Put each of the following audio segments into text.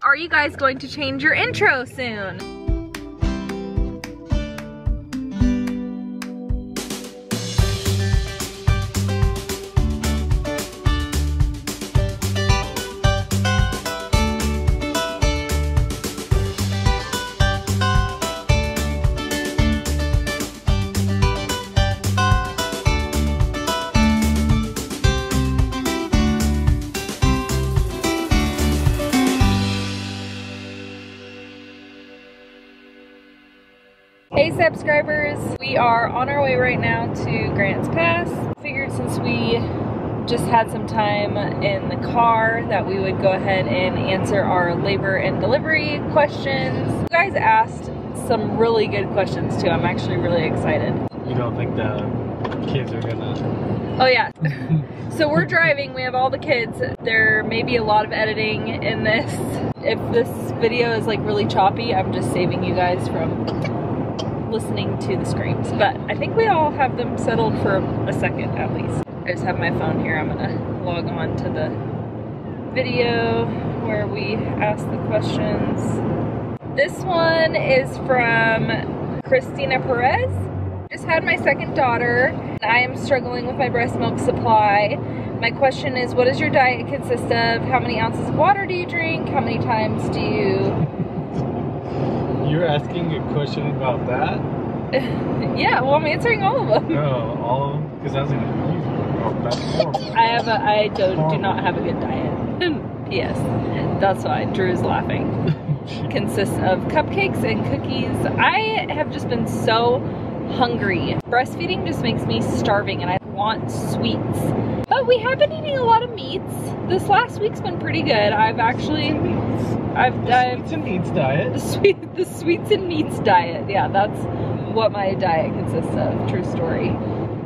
Are you guys going to change your intro soon? Hey subscribers, we are on our way right now to Grants Pass. Figured since we just had some time in the car that we would go ahead and answer our labor and delivery questions. You guys asked some really good questions too. I'm actually really excited. You don't think the kids are gonna... Oh yeah. So we're driving, we have all the kids. There may be a lot of editing in this. If this video is like really choppy, I'm just saving you guys from listening to the screams, but I think we all have them settled for a second at least. I just have my phone here. I'm gonna log on to the video where we ask the questions. This one is from Christina Perez. Just had my second daughter. I am struggling with my breast milk supply. My question is, what does your diet consist of? How many ounces of water do you drink? How many times do you... You're asking a question about that? Yeah, well I'm answering all of them. No, all of them? Because I was gonna that's horrible. I do not have a good diet. Yes, that's why Drew's laughing. Consists of cupcakes and cookies. I have just been so hungry. Breastfeeding just makes me starving and I want sweets. But we have been eating a lot of meats. This last week's been pretty good. Sweets and meats diet. The sweets and meats diet. Yeah, that's what my diet consists of. True story.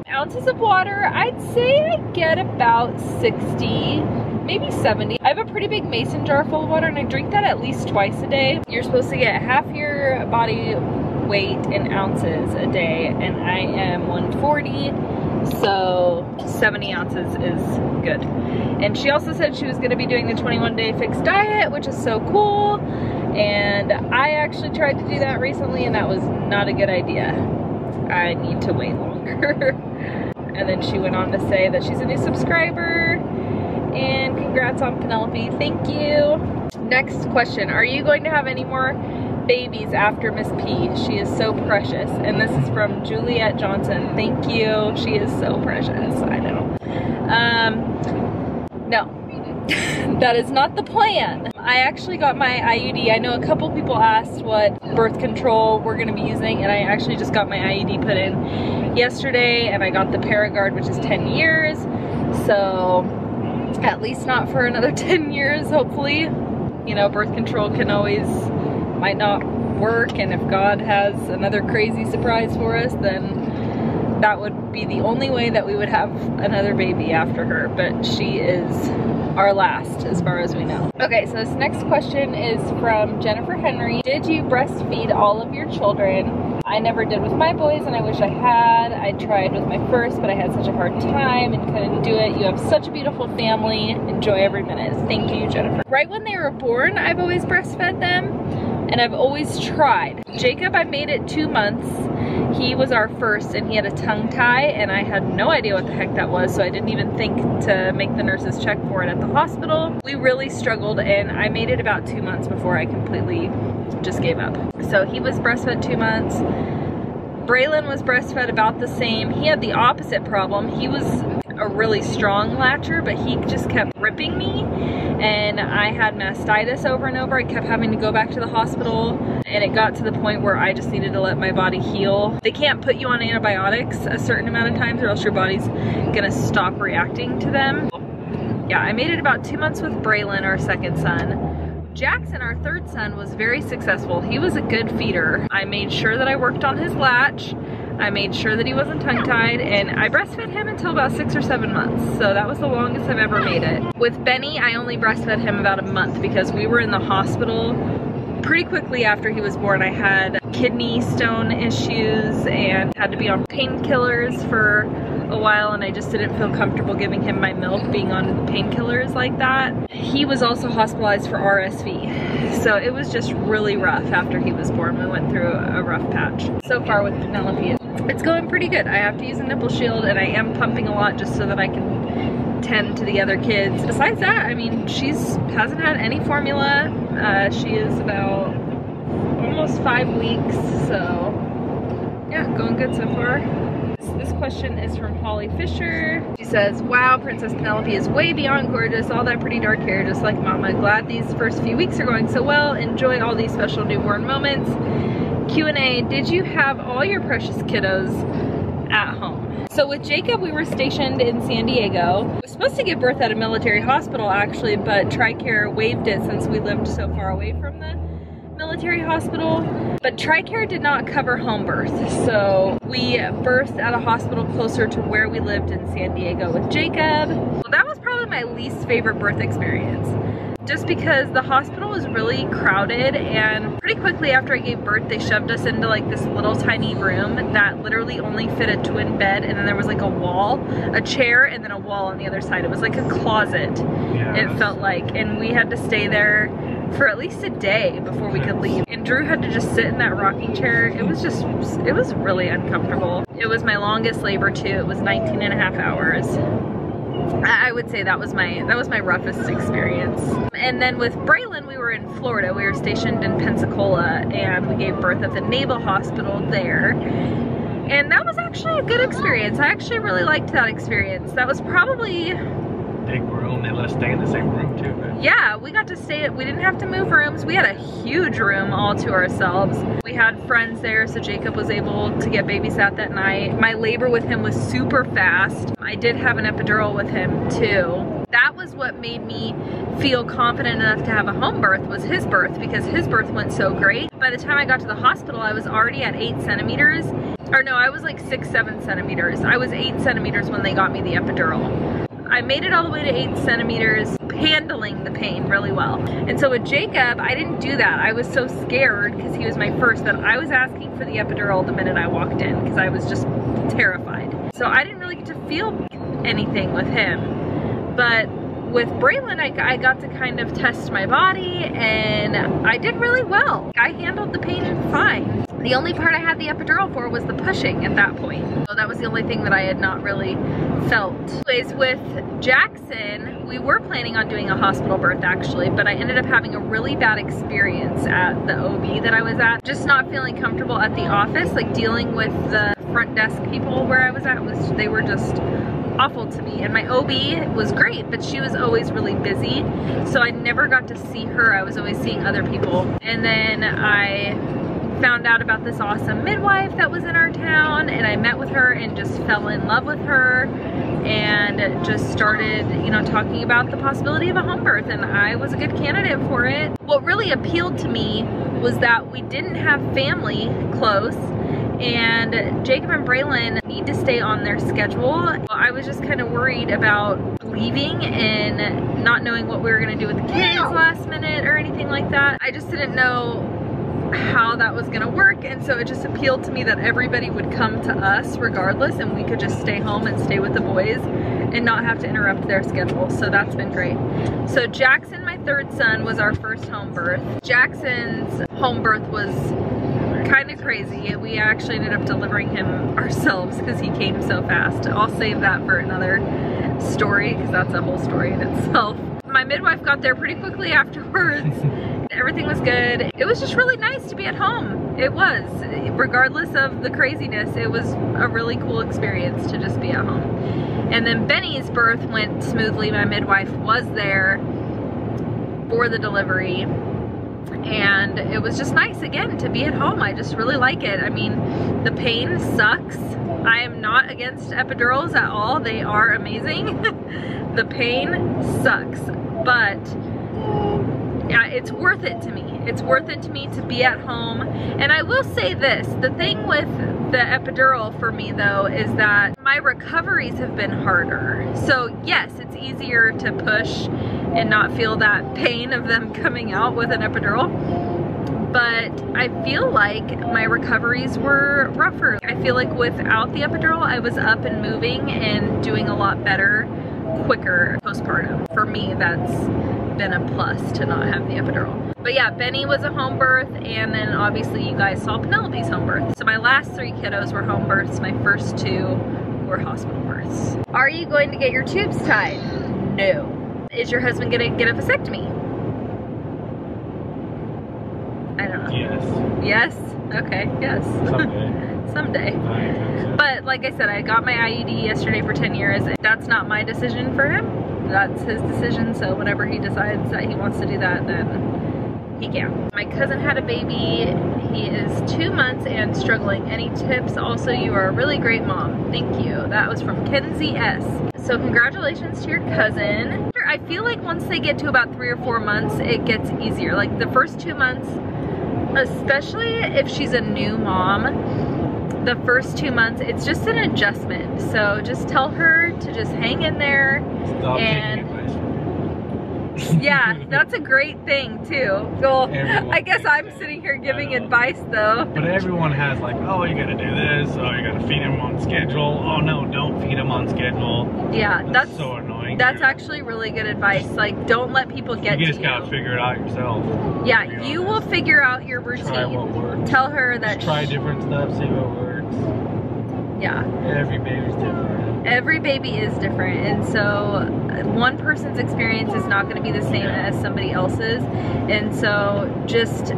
Ounces of water, I'd say I get about 60, maybe 70. I have a pretty big mason jar full of water and I drink that at least twice a day. You're supposed to get half your body weight in ounces a day and I am 140, so 70 ounces is good. And she also said she was going to be doing the 21-day fixed diet, which is so cool. And I actually tried to do that recently and that was not a good idea. I need to wait longer. And then she went on to say that she's a new subscriber and congrats on Penelope. Thank you. Next question, are you going to have any more babies after Miss P? She is so precious. And this is from Juliet Johnson. Thank you. She is so precious. I know. No. That is not the plan. I actually got my IUD. I know a couple people asked what birth control we're gonna be using, and I actually just got my IUD put in yesterday, and I got the Paragard, which is 10 years. So at least not for another 10 years, hopefully. You know, birth control might not work, and if God has another crazy surprise for us, then that would be the only way that we would have another baby after her, but she is our last as far as we know. Okay, so this next question is from Jennifer Henry. Did you breastfeed all of your children? I never did with my boys and I wish I had. I tried with my first, but I had such a hard time and couldn't do it. You have such a beautiful family. Enjoy every minute. Thank you, Jennifer. Right when they were born, I've always breastfed them and I've always tried. Jacob, I made it 2 months. He was our first and he had a tongue tie and I had no idea what the heck that was, so I didn't even think to make the nurses check for it at the hospital. We really struggled and I made it about 2 months before I completely just gave up. So he was breastfed 2 months. Braylon was breastfed about the same. He had the opposite problem. He was a really strong latcher, but he just kept ripping me and I had mastitis over and over. I kept having to go back to the hospital and it got to the point where I just needed to let my body heal. They can't put you on antibiotics a certain amount of times or else your body's gonna stop reacting to them. Yeah, I made it about 2 months with Braylon, our second son. Jackson, our third son, was very successful. He was a good feeder. I made sure that I worked on his latch. I made sure that he wasn't tongue-tied, and I breastfed him until about 6 or 7 months. So that was the longest I've ever made it. With Benny, I only breastfed him about a month because we were in the hospital pretty quickly after he was born. I had kidney stone issues and had to be on painkillers for a while and I just didn't feel comfortable giving him my milk being on painkillers like that. He was also hospitalized for RSV. So it was just really rough after he was born. We went through a rough patch. So far with Penelope, it's going pretty good. I have to use a nipple shield and I am pumping a lot just so that I can tend to the other kids. Besides that, I mean, hasn't had any formula. She is about almost 5 weeks, so yeah, going good so far. This question is from Holly Fisher. She says, wow, Princess Penelope is way beyond gorgeous, all that pretty dark hair just like mama. Glad these first few weeks are going so well. Enjoy all these special newborn moments. Q&A, did you have all your precious kiddos at home? So with Jacob, we were stationed in San Diego. We were supposed to give birth at a military hospital actually, but TRICARE waived it since we lived so far away from the military hospital. But TRICARE did not cover home birth. So we birthed at a hospital closer to where we lived in San Diego with Jacob. Well, that was probably my least favorite birth experience. Just because the hospital was really crowded, and pretty quickly after I gave birth, they shoved us into like this little tiny room that literally only fit a twin bed, and then there was like a wall, a chair, and then a wall on the other side. It was like a closet, yeah, it felt like, and we had to stay there for at least a day before we could leave. And Drew had to just sit in that rocking chair. It was really uncomfortable. It was my longest labor too. It was 19.5 hours. I would say that was my roughest experience. And then with Braylon, we were in Florida. We were stationed in Pensacola and we gave birth at the Naval Hospital there. And that was actually a good experience. I actually really liked that experience. That was probably big room. They let us stay in the same room too, right? Yeah, we got to stay, we didn't have to move rooms. We had a huge room all to ourselves. We had friends there, so Jacob was able to get babysat that night. My labor with him was super fast. I did have an epidural with him too. That was what made me feel confident enough to have a home birth, was his birth, because his birth went so great. By the time I got to the hospital, I was already at 8 centimeters. Or no, I was like 6-7 centimeters. I was 8 centimeters when they got me the epidural. I made it all the way to 8 centimeters, handling the pain really well. And so with Jacob, I didn't do that. I was so scared because he was my first that I was asking for the epidural the minute I walked in because I was just terrified. So I didn't really get to feel anything with him. But with Braylon, I got to kind of test my body and I did really well. I handled the pain fine. The only part I had the epidural for was the pushing at that point. So that was the only thing that I had not really felt. Anyways, with Jackson, we were planning on doing a hospital birth actually, but I ended up having a really bad experience at the OB that I was at. Just not feeling comfortable at the office, like dealing with the front desk people where I was at, they were just awful to me. And my OB was great, but she was always really busy, so I never got to see her. I was always seeing other people. And then I found out about this awesome midwife that was in our town, and I met with her and just fell in love with her and just started, you know, talking about the possibility of a home birth, and I was a good candidate for it. What really appealed to me was that we didn't have family close, and Jacob and Braylon need to stay on their schedule. I was just kind of worried about leaving and not knowing what we were going to do with the kids last minute or anything like that. I just didn't know how that was gonna work, and so it just appealed to me that everybody would come to us regardless and we could just stay home and stay with the boys and not have to interrupt their schedule. So that's been great. So Jackson, my third son, was our first home birth. Jackson's home birth was kind of crazy. We actually ended up delivering him ourselves because he came so fast. I'll save that for another story because that's a whole story in itself. My midwife got there pretty quickly afterwards. Everything was good. It was just really nice to be at home. It was. Regardless of the craziness, it was a really cool experience to just be at home. And then Benny's birth went smoothly. My midwife was there for the delivery. And it was just nice, again, to be at home. I just really like it. I mean, the pain sucks. I am not against epidurals at all. They are amazing. The pain sucks, but yeah, it's worth it to me. It's worth it to me to be at home. And I will say this, the thing with the epidural for me though is that my recoveries have been harder. So yes, it's easier to push and not feel that pain of them coming out with an epidural. but I feel like my recoveries were rougher. I feel like without the epidural, I was up and moving and doing a lot better, quicker postpartum. For me, that's been a plus to not have the epidural. But yeah, Benny was a home birth, and then obviously you guys saw Penelope's home birth. So my last 3 kiddos were home births, my first 2 were hospital births. Are you going to get your tubes tied? No. Is your husband gonna get a vasectomy? I don't know. Yes. Yes? Okay, yes. Someday. Someday. But like I said, I got my IUD yesterday for 10 years. That's not my decision for him. That's his decision, so whenever he decides that he wants to do that, then he can. My cousin had a baby. He is 2 months and struggling. Any tips? Also, you are a really great mom. Thank you. That was from Kenzie S. So congratulations to your cousin. I feel like once they get to about 3 or 4 months, it gets easier. Like the first 2 months, especially if she's a new mom, the first 2 months, it's just an adjustment. So just tell her to just hang in there. Stop and taking advice from me. yeah, that's a great thing too. Well, Everyone I guess thinks I'm that. sitting here giving advice though. But everyone has like, oh, you gotta do this, oh, you gotta feed him on schedule. Oh no, don't feed him on schedule. Yeah, that's so annoying. That's actually really good advice. Like, don't let people get to you. You just gotta figure it out yourself. Yeah, you will figure out your routine. Try what works. Tell her that. Just try different stuff, see what works. Yeah. Every baby's different. Every baby is different, and so one person's experience is not going to be the same as somebody else's. And so just,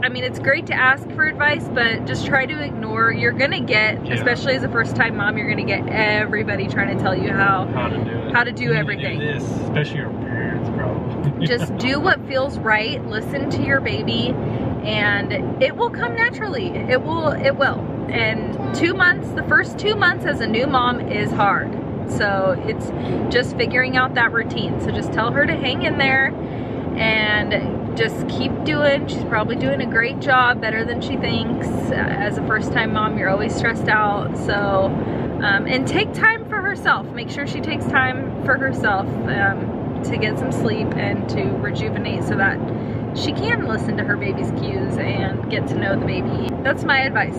I mean, it's great to ask for advice, but just try to ignore. You're going to get, especially as a first-time mom, you're going to get everybody trying to tell you how to do it. How to do everything. Do this, especially your parents, probably. Just do what feels right. Listen to your baby, and it will come naturally. It will. And 2 months, the first 2 months as a new mom is hard. So it's just figuring out that routine. So just tell her to hang in there and just keep doing. She's probably doing a great job, better than she thinks. As a first-time mom, you're always stressed out. So, and take time for herself. Make sure she takes time for herself to get some sleep and to rejuvenate so that she can listen to her baby's cues and get to know the baby. That's my advice.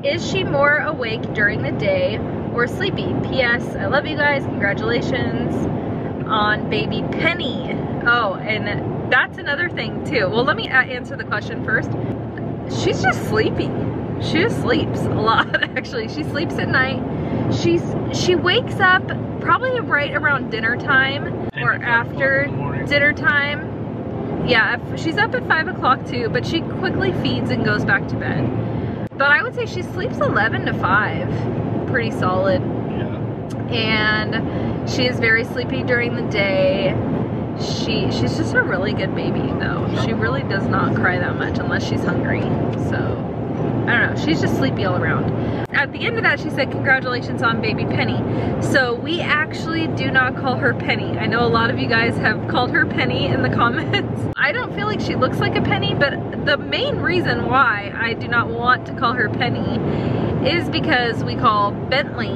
Is she more awake during the day or sleepy? P.S. I love you guys. Congratulations on baby Penny. Oh, and that's another thing too. Well, let me answer the question first. She's just sleepy. She just sleeps a lot, actually. She sleeps at night. She wakes up probably right around dinner time or after dinner time. Yeah, she's up at 5 o'clock too, but she quickly feeds and goes back to bed. But I would say she sleeps 11 to 5, pretty solid. Yeah. And she is very sleepy during the day. She's just a really good baby though. She really does not cry that much unless she's hungry. So, I don't know, she's just sleepy all around. At the end of that, she said, congratulations on baby Penny. So we actually do not call her Penny. I know a lot of you guys have called her Penny in the comments. I don't feel like she looks like a penny, but the main reason why I do not want to call her Penny is because we call Bentley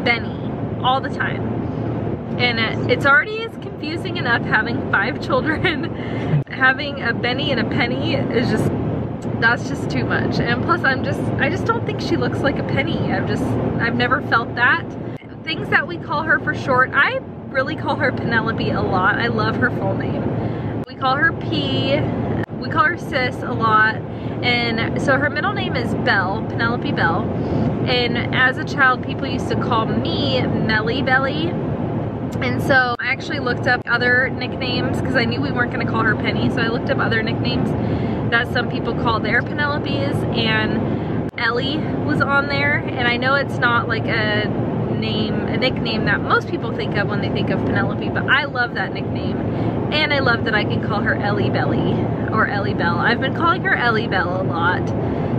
Benny all the time. And it's already is confusing enough having 5 children. Having a Benny and a Penny is just, that's just too much. And plus I just don't think she looks like a penny. I've never felt that. Things that we call her for short, I really call her Penelope a lot. I love her full name. We call her P, we call her Sis a lot. And so her middle name is Belle, Penelope Belle. And as a child, people used to call me Melly Belly. And so I actually looked up other nicknames because I knew we weren't going to call her Penny. So I looked up other nicknames that some people call their Penelopes, and Ellie was on there. And I know it's not like a nickname that most people think of when they think of Penelope, but I love that nickname. And I love that I can call her Ellie Belly or Ellie Belle. I've been calling her Ellie Belle a lot.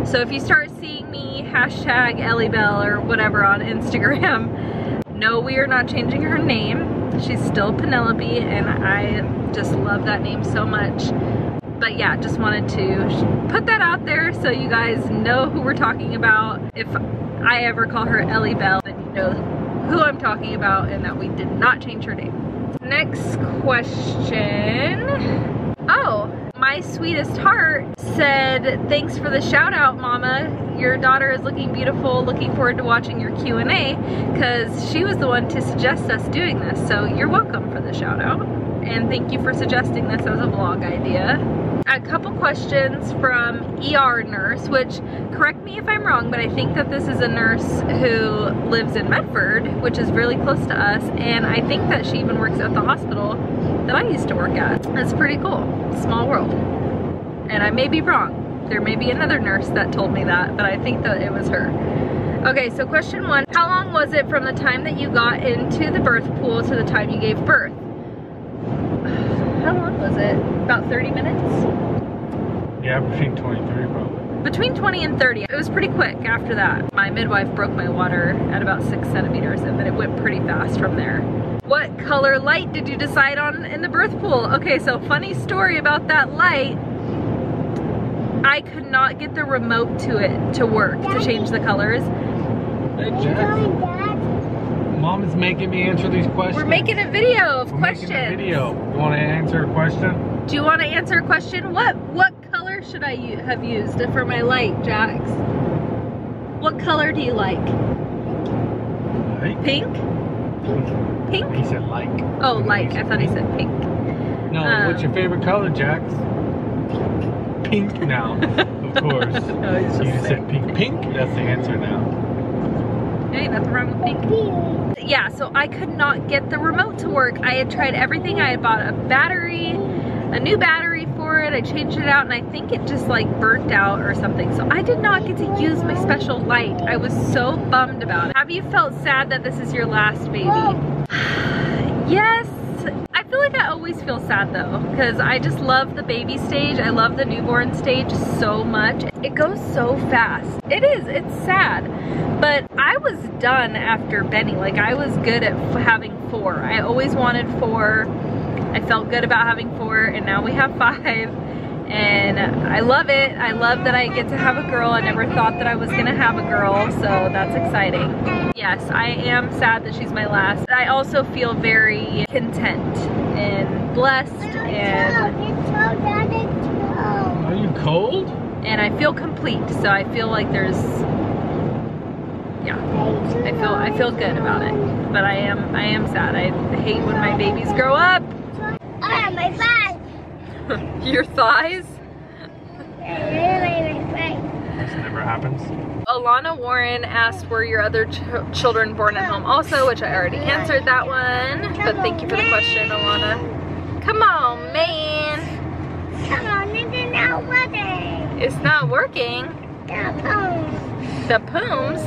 So if you start seeing me hashtag Ellie Belle or whatever on Instagram, no, we are not changing her name. She's still Penelope, and I just love that name so much. But yeah, just wanted to put that out there so you guys know who we're talking about. If I ever call her Ellie Belle, then you know who I'm talking about and that we did not change her name. Next question. Oh, my my sweetest heart said, thanks for the shout out, Mama. Your daughter is looking beautiful. Looking forward to watching your Q&A, because she was the one to suggest us doing this. So you're welcome for the shout out. And thank you for suggesting this as a vlog idea. A couple questions from ER nurse, which, correct me if I'm wrong, but I think that this is a nurse who lives in Medford, which is really close to us, and I think that she even works at the hospital that I used to work at. That's pretty cool. Small world. And I may be wrong. There may be another nurse that told me that, but I think that it was her. Okay, so question 1, how long was it from the time that you got into the birth pool to the time you gave birth? How long was it? About 30 minutes? Yeah, between 23 probably. Between 20 and 30. It was pretty quick after that. My midwife broke my water at about 6 centimeters, and then it went pretty fast from there. What color light did you decide on in the birth pool? Okay, so funny story about that light. I could not get the remote to work to change the colors. Hey, Jack. Mom is making me answer these questions. We're making a video of questions. Making a video. You want to answer a question? Do you want to answer a question? What color should I have used for my light, Jax? What color do you like? Like? Pink? Pink? He said like. Oh, like. I thought he said pink. No, what's your favorite color, Jax? Pink now, of course. No, he's just you said pink. Pink? That's the answer now. Hey, nothing wrong with pink. Yeah, so I could not get the remote to work. I had tried everything. I had bought a new battery for it. I changed it out, and I think it just like burnt out or something. So I did not get to use my special light. I was so bummed about it. Have you felt sad that this is your last baby? Yes. I feel like I always feel sad though, because I just love the baby stage. I love the newborn stage so much. It goes so fast. It is, it's sad. But I was done after Benny. Like, I was good at having 4. I always wanted 4. I felt good about having 4, and now we have 5. And I love it. I love that I get to have a girl. I never thought that I was gonna have a girl, so that's exciting. Yes, I am sad that she's my last. I also feel very content and blessed, and are you cold? And I feel complete. So I feel like there's, yeah, I feel good about it. But I am sad. I hate when my babies grow up. Oh, my thighs. Your thighs? This never happens. Alana Warren asked, were your other children born at home also, which I already answered that one. But thank you for the question, Alana. Come on, man. Come on, it's not working. It's not working. The pooms?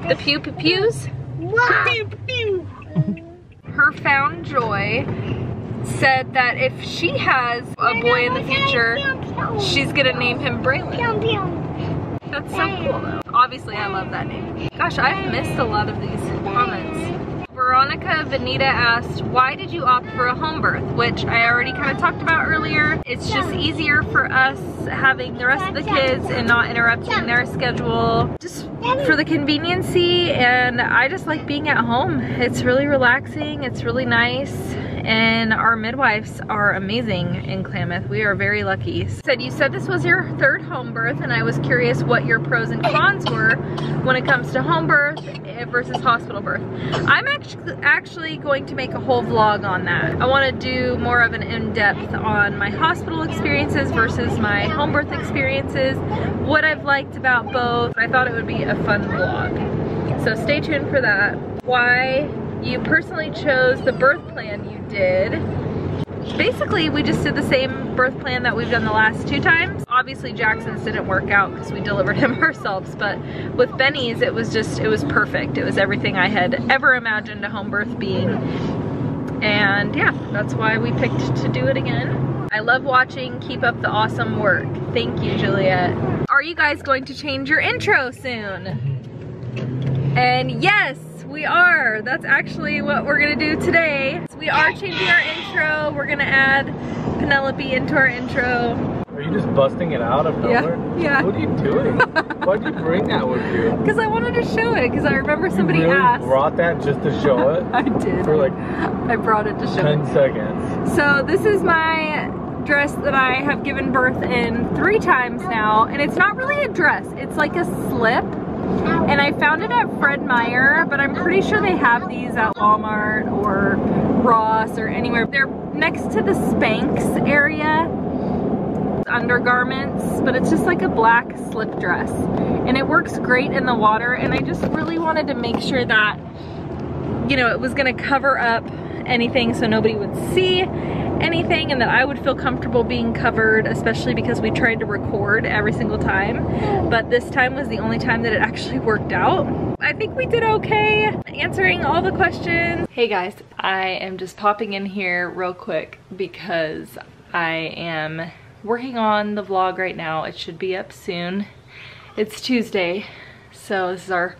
The pew-pews? Her found joy said that if she has a boy in the future, she's gonna name him Braylon. That's so cool though. Obviously I love that name. Gosh, I've missed a lot of these comments. Veronica Venita asked, why did you opt for a home birth? Which I already kind of talked about earlier. It's just easier for us having the rest of the kids and not interrupting their schedule. Just for the conveniency, and I just like being at home. It's really relaxing, it's really nice, and our midwives are amazing in Klamath. We are very lucky. You said this was your 3rd home birth, and I was curious what your pros and cons were when it comes to home birth versus hospital birth. I'm actually going to make a whole vlog on that. I want to do more of an in-depth on my hospital experiences versus my home birth experiences, what I've liked about both. I thought it would be a fun vlog. So stay tuned for that. Why you personally chose the birth plan you did. Basically, we just did the same birth plan that we've done the last 2 times. Obviously, Jackson's didn't work out because we delivered him ourselves, but with Benny's, it was perfect. It was everything I had ever imagined a home birth being. And yeah, that's why we picked to do it again. I love watching. Keep up the awesome work. Thank you, Juliet. Are you guys going to change your intro soon? And yes, we are. That's actually what we're gonna do today. So we are changing our intro. We're gonna add Penelope into our intro. Are you just busting it out of nowhere? Yeah. What are you doing? Why'd you bring that with you? Because I wanted to show it, because I remember somebody you really asked. Brought that just to show it? I did. For like I brought it to show 10 seconds. So this is my dress that I have given birth in 3 times now, and it's not really a dress, it's like a slip. And I found it at Fred Meyer, but I'm pretty sure they have these at Walmart or Ross or anywhere. They're next to the Spanx area, undergarments, but it's just like a black slip dress. And it works great in the water, and I just really wanted to make sure that, you know, it was gonna cover up anything so nobody would see anything, and that I would feel comfortable being covered, especially because we tried to record every single time, but this time was the only time that it actually worked out. I think we did okay answering all the questions. Hey guys, I am just popping in here real quick because I am working on the vlog right now. It should be up soon. It's Tuesday, so this is our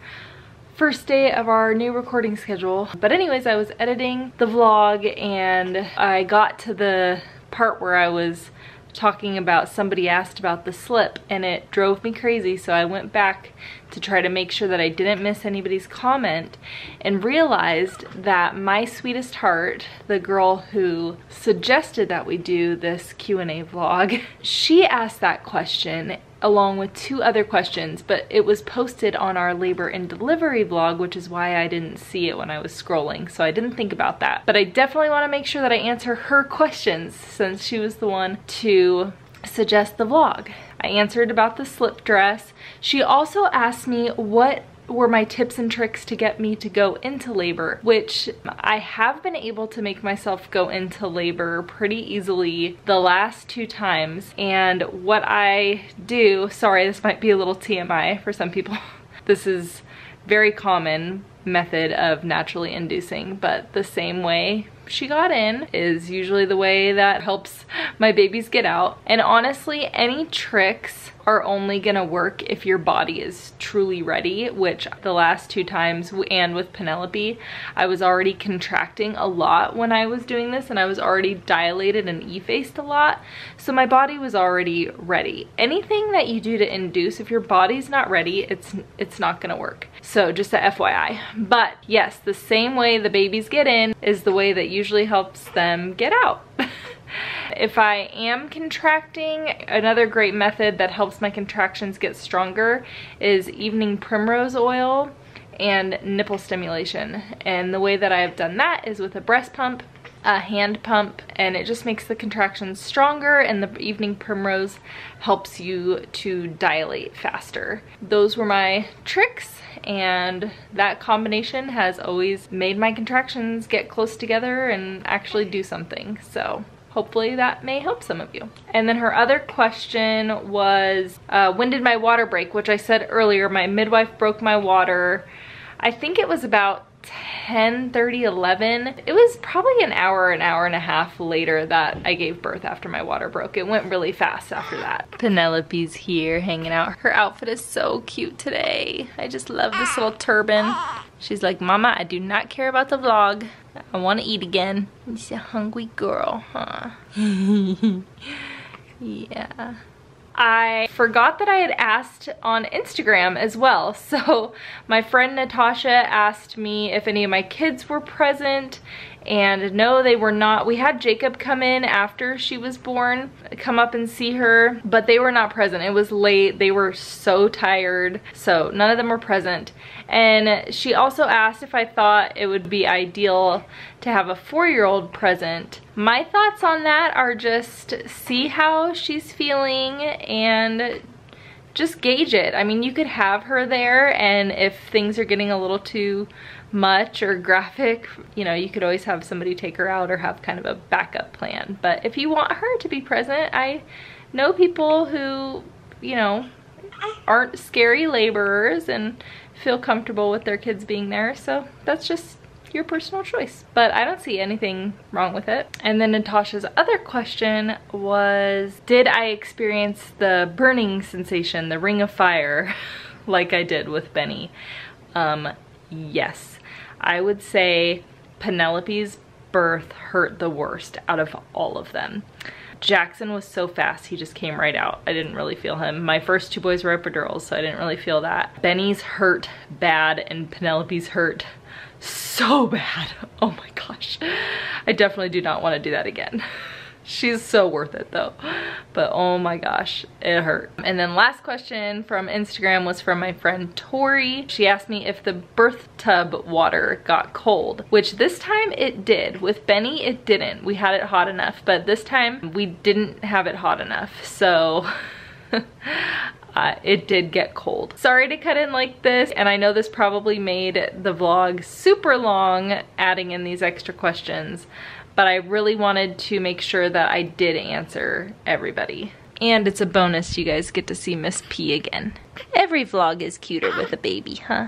first day of our new recording schedule. But anyways, I was editing the vlog and I got to the part where I was talking about, somebody asked about the slip, and it drove me crazy, so I went back to try to make sure that I didn't miss anybody's comment, and realized that My Sweetest Heart, the girl who suggested that we do this Q&A vlog, she asked that question along with 2 other questions, but it was posted on our labor and delivery vlog, which is why I didn't see it when I was scrolling, so I didn't think about that. But I definitely want to make sure that I answer her questions, since she was the one to suggest the vlog. I answered about the slip dress. She also asked me what were my tips and tricks to get me to go into labor, which I have been able to make myself go into labor pretty easily the last 2 times. And what I do, sorry, this might be a little TMI for some people. This is very common method of naturally inducing, but the same way she got in is usually the way that helps my babies get out. And honestly, any tricks are only gonna work if your body is truly ready, which the last 2 times, and with Penelope, I was already contracting a lot when I was doing this, and I was already dilated and E-faced a lot, so my body was already ready. Anything that you do to induce, if your body's not ready, it's not gonna work. So just a FYI. But yes, the same way the babies get in is the way that usually helps them get out. If I am contracting, another great method that helps my contractions get stronger is evening primrose oil and nipple stimulation. And the way that I have done that is with a breast pump, a hand pump, and it just makes the contractions stronger, and the evening primrose helps you to dilate faster. Those were my tricks, and that combination has always made my contractions get close together and actually do something. So hopefully that may help some of you. And then her other question was, when did my water break? Which I said earlier, my midwife broke my water. I think it was about 10:30, 11. It was probably an hour and a half later that I gave birth after my water broke. It went really fast after that. Penelope's here hanging out. Her outfit is so cute today. I just love this little turban. She's like, Mama, I do not care about the vlog. I want to eat again. She's a hungry girl, huh? Yeah. I forgot that I had asked on Instagram as well. So my friend Natasha asked me if any of my kids were present, and no, they were not. We had Jacob come in after she was born, come up and see her, but they were not present. It was late. They were so tired, so none of them were present. And she also asked if I thought it would be ideal to have a 4-year-old present. My thoughts on that are just see how she's feeling and just gauge it. I mean, you could have her there, and if things are getting a little too much or graphic, you know, you could always have somebody take her out or have kind of a backup plan. But if you want her to be present, I know people who, you know, aren't scary laborers and feel comfortable with their kids being there, so that's just your personal choice. But I don't see anything wrong with it. And then Natasha's other question was, did I experience the burning sensation, the ring of fire, like I did with Benny? Yes. I would say Penelope's birth hurt the worst out of all of them. Jackson was so fast, he just came right out. I didn't really feel him. My first 2 boys were epidurals, so I didn't really feel that. Benny's hurt bad, and Penelope's hurt so bad. Oh my gosh. I definitely do not want to do that again. She's so worth it though. But oh my gosh, it hurt. And then last question from Instagram was from my friend Tori. She asked me if the birth tub water got cold, which this time it did. With Benny, it didn't. We had it hot enough, but this time we didn't have it hot enough. So it did get cold. Sorry to cut in like this, and I know this probably made the vlog super long adding in these extra questions, but I really wanted to make sure that I did answer everybody. And it's a bonus, you guys get to see Miss P again. Every vlog is cuter with a baby, huh?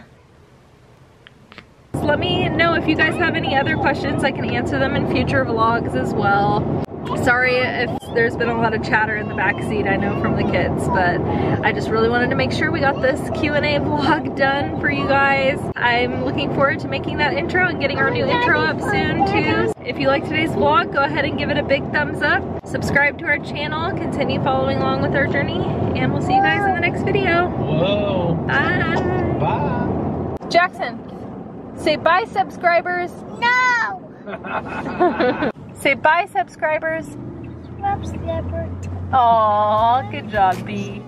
So let me know if you guys have any other questions. I can answer them in future vlogs as well. Sorry if there's been a lot of chatter in the backseat, I know from the kids, but I just really wanted to make sure we got this Q&A vlog done for you guys. I'm looking forward to making that intro and getting our new intro up soon too. If you like today's vlog, go ahead and give it a big thumbs up. Subscribe to our channel, continue following along with our journey, and we'll see you guys in the next video. Whoa. Bye. Bye. Jackson, say bye, subscribers. No! Say bye, subscribers. Subscribers. Aw, good job, B.